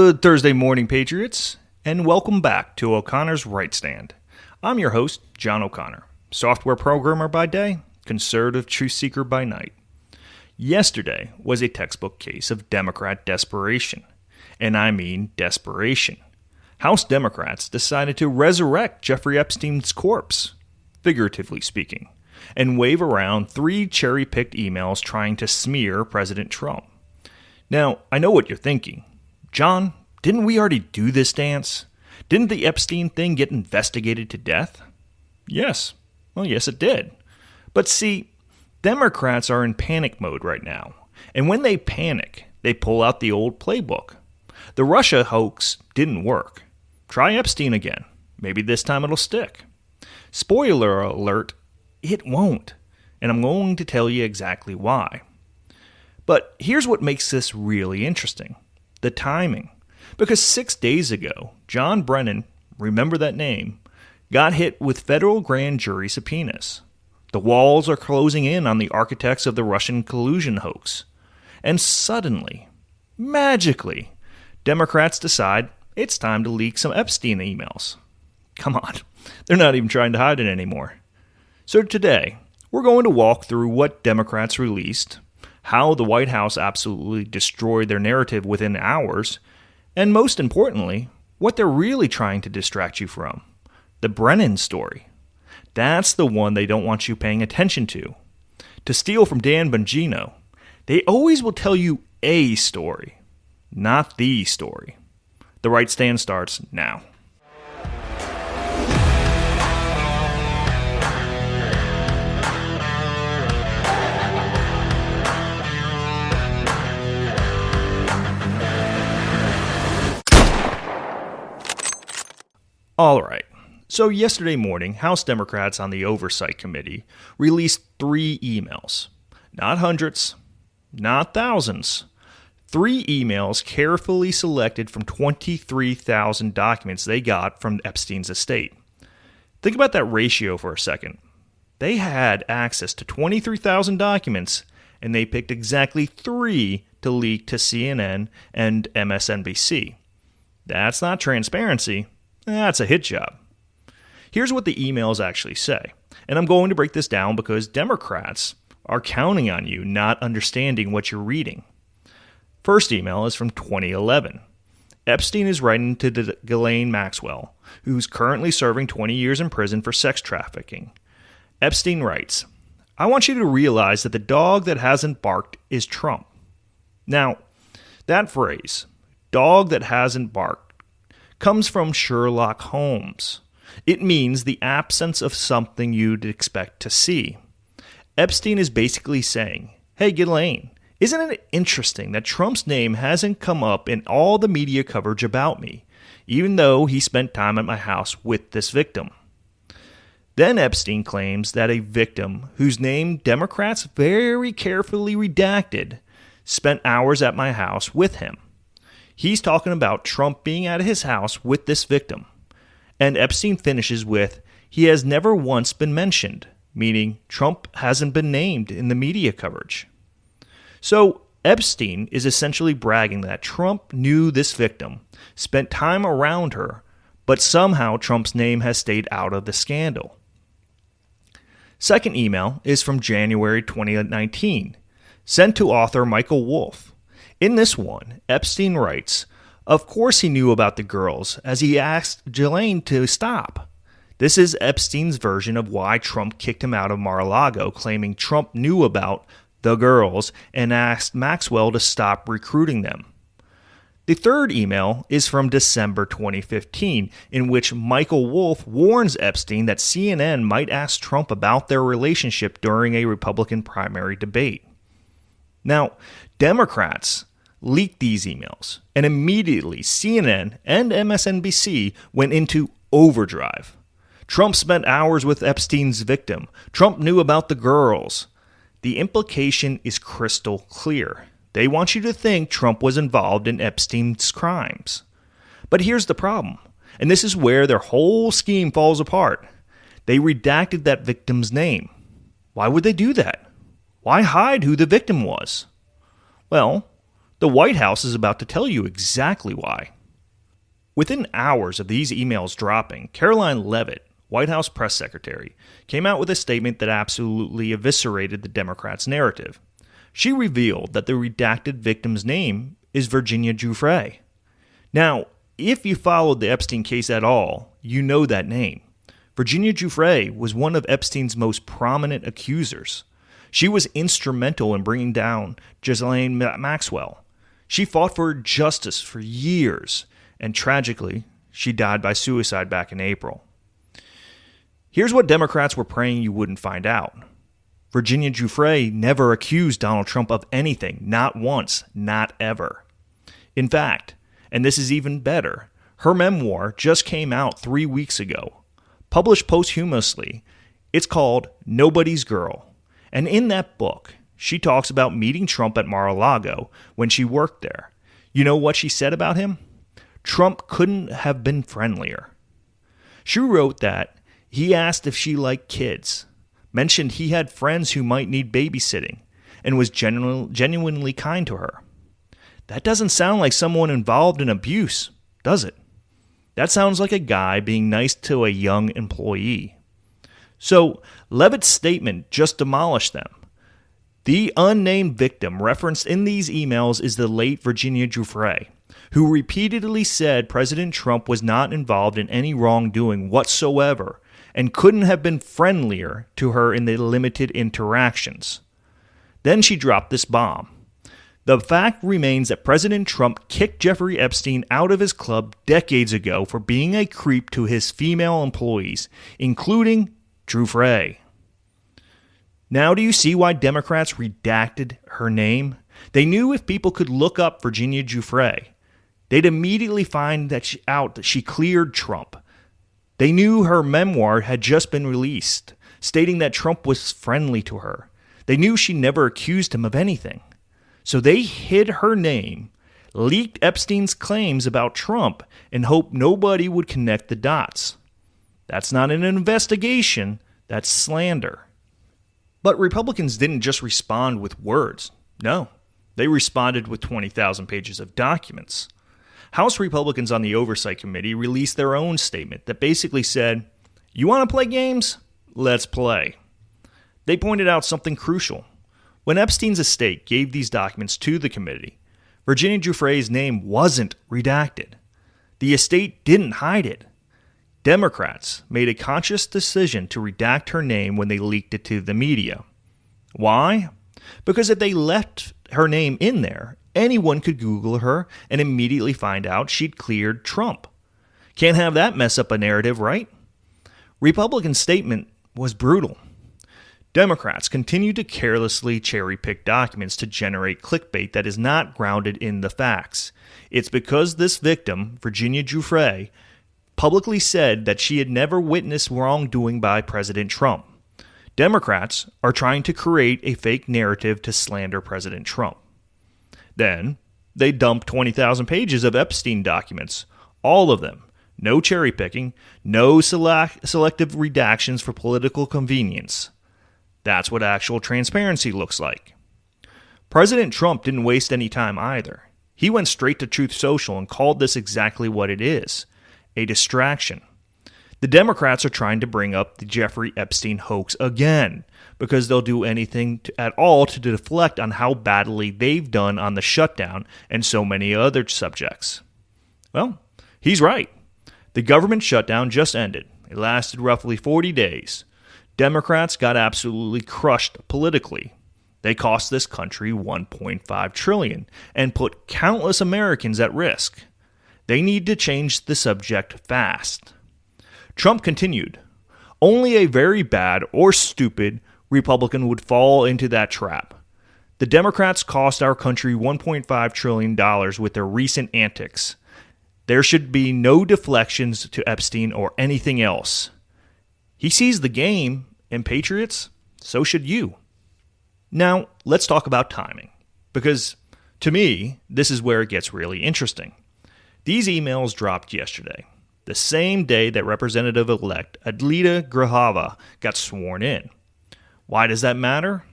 Good Thursday morning, Patriots, and welcome back to O'Connor's Right Stand. I'm your host, John O'Connor, software programmer by day, conservative truth seeker by night. Yesterday was a textbook case of Democrat desperation, and I mean desperation. House Democrats decided to resurrect Jeffrey Epstein's corpse, figuratively speaking, and wave around 3 cherry-picked emails trying to smear President Trump. Now, I know what you're thinking. John, didn't we already do this dance? Didn't the Epstein thing get investigated to death? Yes. Well, yes, it did. But see, Democrats are in panic mode right now. And when they panic, they pull out the old playbook. The Russia hoax didn't work. Try Epstein again. Maybe this time it'll stick. Spoiler alert, it won't. And I'm going to tell you exactly why. But here's what makes this really interesting. The timing. Because 6 days ago, John Brennan, remember that name, got hit with federal grand jury subpoenas. The walls are closing in on the architects of the Russian collusion hoax. And suddenly, magically, Democrats decide it's time to leak some Epstein emails. Come on, they're not even trying to hide it anymore. So today, we're going to walk through what Democrats released, how the White House absolutely destroyed their narrative within hours, and most importantly, what they're really trying to distract you from. The Brennan story. That's the one they don't want you paying attention to. To steal from Dan Bongino, they always will tell you a story, not the story. The Right Stand starts now. All right, so yesterday morning, House Democrats on the Oversight Committee released 3 emails. Not hundreds, not thousands. 3 emails carefully selected from 23,000 documents they got from Epstein's estate. Think about that ratio for a second. They had access to 23,000 documents, and they picked exactly 3 to leak to CNN and MSNBC. That's not transparency. That's a hit job. Here's what the emails actually say. And I'm going to break this down because Democrats are counting on you not understanding what you're reading. First email is from 2011. Epstein is writing to Ghislaine Maxwell, who's currently serving 20 years in prison for sex trafficking. Epstein writes, "I want you to realize that the dog that hasn't barked is Trump." Now, that phrase, dog that hasn't barked, comes from Sherlock Holmes. It means the absence of something you'd expect to see. Epstein is basically saying, hey Ghislaine, isn't it interesting that Trump's name hasn't come up in all the media coverage about me, even though he spent time at my house with this victim? Then Epstein claims that a victim, whose name Democrats very carefully redacted, spent hours at my house with him. He's talking about Trump being at his house with this victim. And Epstein finishes with, he has never once been mentioned, meaning Trump hasn't been named in the media coverage. So Epstein is essentially bragging that Trump knew this victim, spent time around her, but somehow Trump's name has stayed out of the scandal. Second email is from January 2019, sent to author Michael Wolff. In this one, Epstein writes, of course he knew about the girls, as he asked Ghislaine to stop. This is Epstein's version of why Trump kicked him out of Mar-a-Lago, claiming Trump knew about the girls and asked Maxwell to stop recruiting them. The third email is from December 2015, in which Michael Wolff warns Epstein that CNN might ask Trump about their relationship during a Republican primary debate. Now, Democrats leaked these emails, and immediately CNN and MSNBC went into overdrive. Trump spent hours with Epstein's victim. Trump knew about the girls. The implication is crystal clear. They want you to think Trump was involved in Epstein's crimes. But here's the problem, and this is where their whole scheme falls apart. They redacted that victim's name. Why would they do that? Why hide who the victim was? Well, The White House is about to tell you exactly why. Within hours of these emails dropping, Caroline Leavitt, White House press secretary, came out with a statement that absolutely eviscerated the Democrats' narrative. She revealed that the redacted victim's name is Virginia Giuffre. Now, if you followed the Epstein case at all, you know that name. Virginia Giuffre was one of Epstein's most prominent accusers. She was instrumental in bringing down Ghislaine Maxwell. She fought for justice for years, and tragically, she died by suicide back in April. Here's what Democrats were praying you wouldn't find out. Virginia Giuffre never accused Donald Trump of anything, not once, not ever. In fact, and this is even better, her memoir just came out 3 weeks ago. Published posthumously, it's called Nobody's Girl. And in that book, she talks about meeting Trump at Mar-a-Lago when she worked there. You know what she said about him? Trump couldn't have been friendlier. She wrote that he asked if she liked kids, mentioned he had friends who might need babysitting, and was genuinely kind to her. That doesn't sound like someone involved in abuse, does it? That sounds like a guy being nice to a young employee. So, Leavitt's statement just demolished them. The unnamed victim referenced in these emails is the late Virginia Giuffre, who repeatedly said President Trump was not involved in any wrongdoing whatsoever and couldn't have been friendlier to her in the limited interactions. Then she dropped this bomb. The fact remains that President Trump kicked Jeffrey Epstein out of his club decades ago for being a creep to his female employees, including Giuffre. Now do you see why Democrats redacted her name? They knew if people could look up Virginia Giuffre, they'd immediately find out that she cleared Trump. They knew her memoir had just been released, stating that Trump was friendly to her. They knew she never accused him of anything. So they hid her name, leaked Epstein's claims about Trump, and hoped nobody would connect the dots. That's not an investigation, that's slander. But Republicans didn't just respond with words. No, they responded with 20,000 pages of documents. House Republicans on the Oversight Committee released their own statement that basically said, "You want to play games? Let's play." They pointed out something crucial. When Epstein's estate gave these documents to the committee, Virginia Giuffre's name wasn't redacted. The estate didn't hide it. Democrats made a conscious decision to redact her name when they leaked it to the media. Why? Because if they left her name in there, anyone could Google her and immediately find out she'd cleared Trump. Can't have that mess up a narrative, right? Republican statement was brutal. Democrats continue to carelessly cherry-pick documents to generate clickbait that is not grounded in the facts. It's because this victim, Virginia Giuffre, publicly said that she had never witnessed wrongdoing by President Trump. Democrats are trying to create a fake narrative to slander President Trump. Then, they dumped 20,000 pages of Epstein documents, all of them. No cherry-picking, no selective redactions for political convenience. That's what actual transparency looks like. President Trump didn't waste any time either. He went straight to Truth Social and called this exactly what it is, a distraction. The Democrats are trying to bring up the Jeffrey Epstein hoax again because they'll do anything at all to deflect on how badly they've done on the shutdown and so many other subjects. Well, he's right. The government shutdown just ended. It lasted roughly 40 days. Democrats got absolutely crushed politically. They cost this country $1.5 trillion and put countless Americans at risk. They need to change the subject fast. Trump continued, "Only a very bad or stupid Republican would fall into that trap. The Democrats cost our country $1.5 trillion with their recent antics. There should be no deflections to Epstein or anything else. He sees the game, and patriots, so should you." Now, let's talk about timing, because to me, this is where it gets really interesting. These emails dropped yesterday, the same day that Representative-elect Adlita Grahava got sworn in. Why does that matter?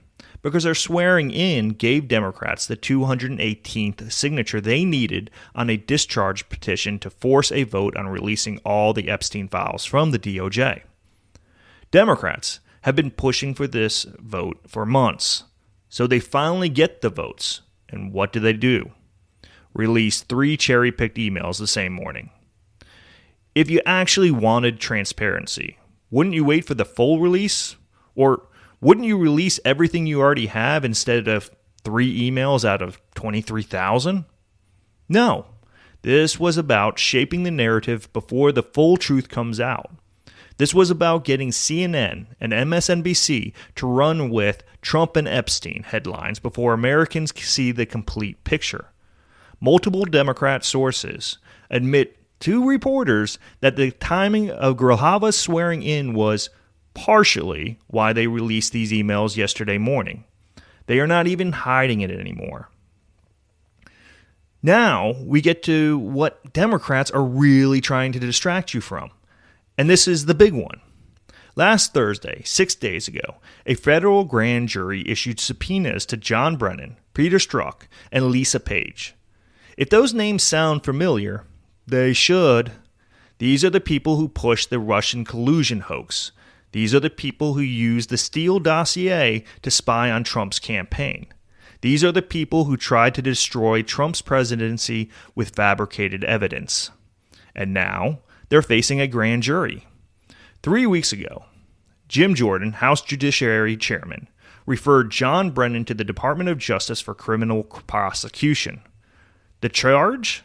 because their swearing in gave Democrats the 218th signature they needed on a discharge petition to force a vote on releasing all the Epstein files from the DOJ. Democrats have been pushing for this vote for months, so they finally get the votes. And what do? Release 3 cherry-picked emails the same morning. If you actually wanted transparency, wouldn't you wait for the full release? Or wouldn't you release everything you already have instead of 3 emails out of 23,000? No. This was about shaping the narrative before the full truth comes out. This was about getting CNN and MSNBC to run with Trump and Epstein headlines before Americans see the complete picture. Multiple Democrat sources admit to reporters that the timing of Grijalva's swearing in was partially why they released these emails yesterday morning. They are not even hiding it anymore. Now we get to what Democrats are really trying to distract you from. And this is the big one. Last Thursday, 6 days ago, a federal grand jury issued subpoenas to John Brennan, Peter Strzok, and Lisa Page. If those names sound familiar, they should. These are the people who pushed the Russian collusion hoax. These are the people who used the Steele dossier to spy on Trump's campaign. These are the people who tried to destroy Trump's presidency with fabricated evidence. And now, they're facing a grand jury. 3 weeks ago, Jim Jordan, House Judiciary Chairman, referred John Brennan to the Department of Justice for criminal prosecution. The charge?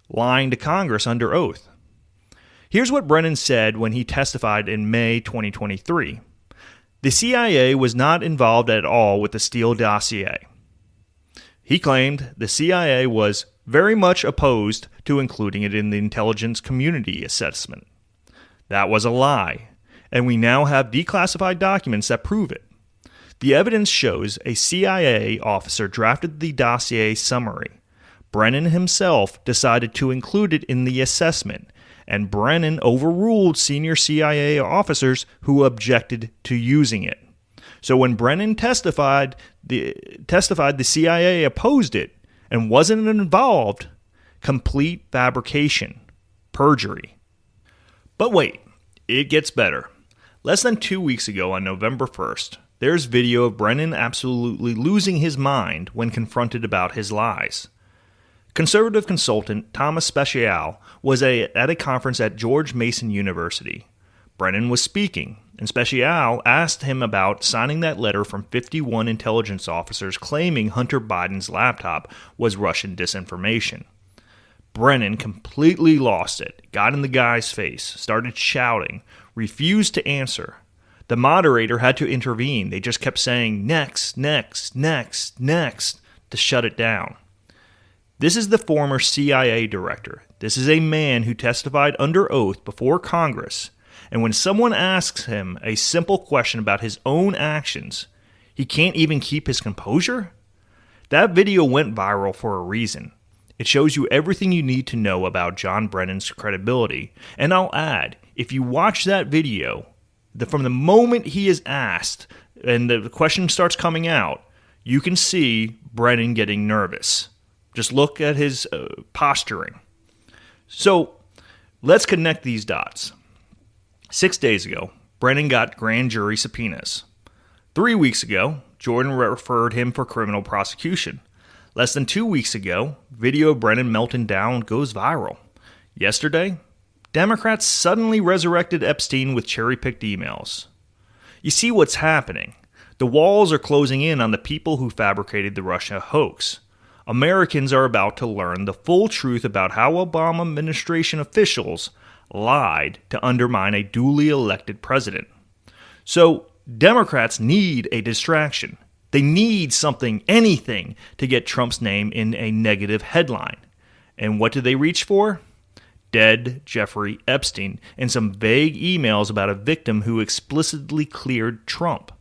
Lying to Congress under oath. Here's what Brennan said when he testified in May 2023. The CIA was not involved at all with the Steele dossier. He claimed the CIA was very much opposed to including it in the intelligence community assessment. That was a lie, and we now have declassified documents that prove it. The evidence shows a CIA officer drafted the dossier summary. Brennan himself decided to include it in the assessment, and Brennan overruled senior CIA officers who objected to using it. So when Brennan testified, the CIA opposed it and wasn't involved. Complete fabrication. Perjury. But wait, it gets better. Less than 2 weeks ago on November 1st, there's video of Brennan absolutely losing his mind when confronted about his lies. Conservative consultant Thomas Speciale was at a conference at George Mason University. Brennan was speaking, and Speciale asked him about signing that letter from 51 intelligence officers claiming Hunter Biden's laptop was Russian disinformation. Brennan completely lost it, got in the guy's face, started shouting, refused to answer. The moderator had to intervene. They just kept saying, next, next, next, next, to shut it down. This is the former CIA director. This is a man who testified under oath before Congress. And when someone asks him a simple question about his own actions, he can't even keep his composure? That video went viral for a reason. It shows you everything you need to know about John Brennan's credibility. And I'll add, if you watch that video, from the moment he is asked and the question starts coming out, you can see Brennan getting nervous. Just look at his posturing. So let's connect these dots. 6 days ago, Brennan got grand jury subpoenas. 3 weeks ago, Jordan referred him for criminal prosecution. Less than 2 weeks ago, video of Brennan melting down goes viral. Yesterday, Democrats suddenly resurrected Epstein with cherry-picked emails. You see what's happening. The walls are closing in on the people who fabricated the Russia hoax. Americans are about to learn the full truth about how Obama administration officials lied to undermine a duly elected president. So, Democrats need a distraction. They need something, anything, to get Trump's name in a negative headline. And what do they reach for? Dead Giuffre Epstein and some vague emails about a victim who explicitly cleared Trump.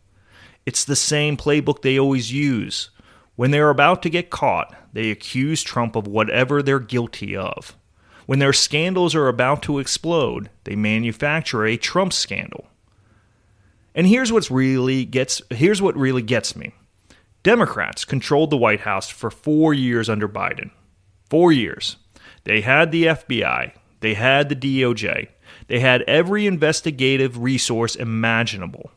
It's the same playbook they always use. When they're about to get caught, they accuse Trump of whatever they're guilty of. When their scandals are about to explode, they manufacture a Trump scandal. And here's what really gets me. Democrats controlled the White House for 4 years under Biden. 4 years. They had the FBI. They had the DOJ. They had every investigative resource imaginable.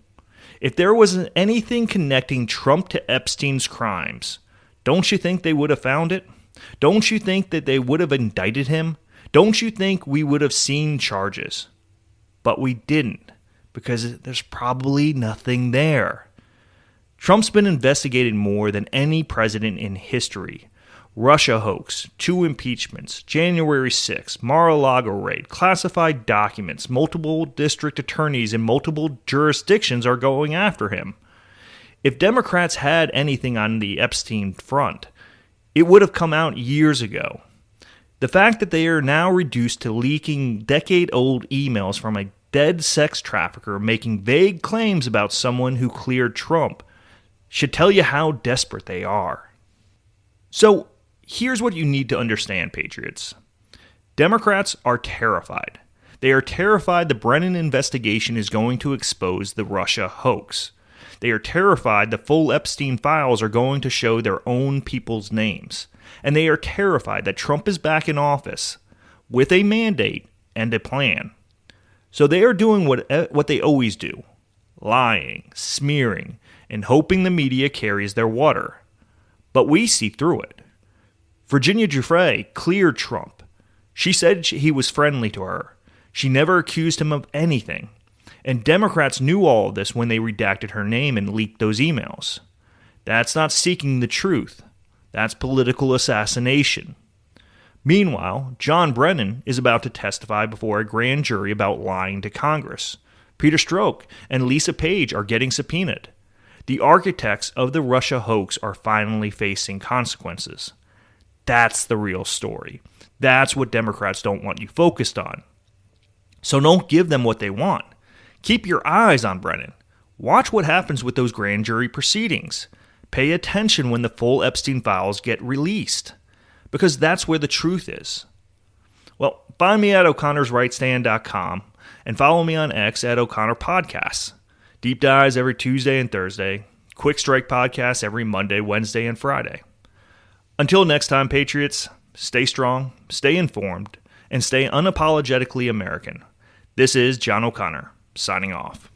If there wasn't anything connecting Trump to Epstein's crimes, don't you think they would have found it? Don't you think that they would have indicted him? Don't you think we would have seen charges? But we didn't, because there's probably nothing there. Trump's been investigated more than any president in history. Russia hoax, 2 impeachments, January 6th, Mar-a-Lago raid, classified documents, multiple district attorneys in multiple jurisdictions are going after him. If Democrats had anything on the Epstein front, it would have come out years ago. The fact that they are now reduced to leaking decade-old emails from a dead sex trafficker making vague claims about someone who cleared Trump should tell you how desperate they are. So, here's what you need to understand, Patriots. Democrats are terrified. They are terrified the Brennan investigation is going to expose the Russia hoax. They are terrified the full Epstein files are going to show their own people's names. And they are terrified that Trump is back in office with a mandate and a plan. So they are doing what they always do, lying, smearing, and hoping the media carries their water. But we see through it. Virginia Giuffre cleared Trump. She said he was friendly to her. She never accused him of anything. And Democrats knew all of this when they redacted her name and leaked those emails. That's not seeking the truth. That's political assassination. Meanwhile, John Brennan is about to testify before a grand jury about lying to Congress. Peter Strzok and Lisa Page are getting subpoenaed. The architects of the Russia hoax are finally facing consequences. That's the real story. That's what Democrats don't want you focused on. So don't give them what they want. Keep your eyes on Brennan. Watch what happens with those grand jury proceedings. Pay attention when the full Epstein files get released, because that's where the truth is. Well, find me at o'connorsrightstand.com and follow me on X at O'Connor Podcasts. Deep dives every Tuesday and Thursday. Quick Strike podcasts every Monday, Wednesday, and Friday. Until next time, Patriots, stay strong, stay informed, and stay unapologetically American. This is John O'Connor, signing off.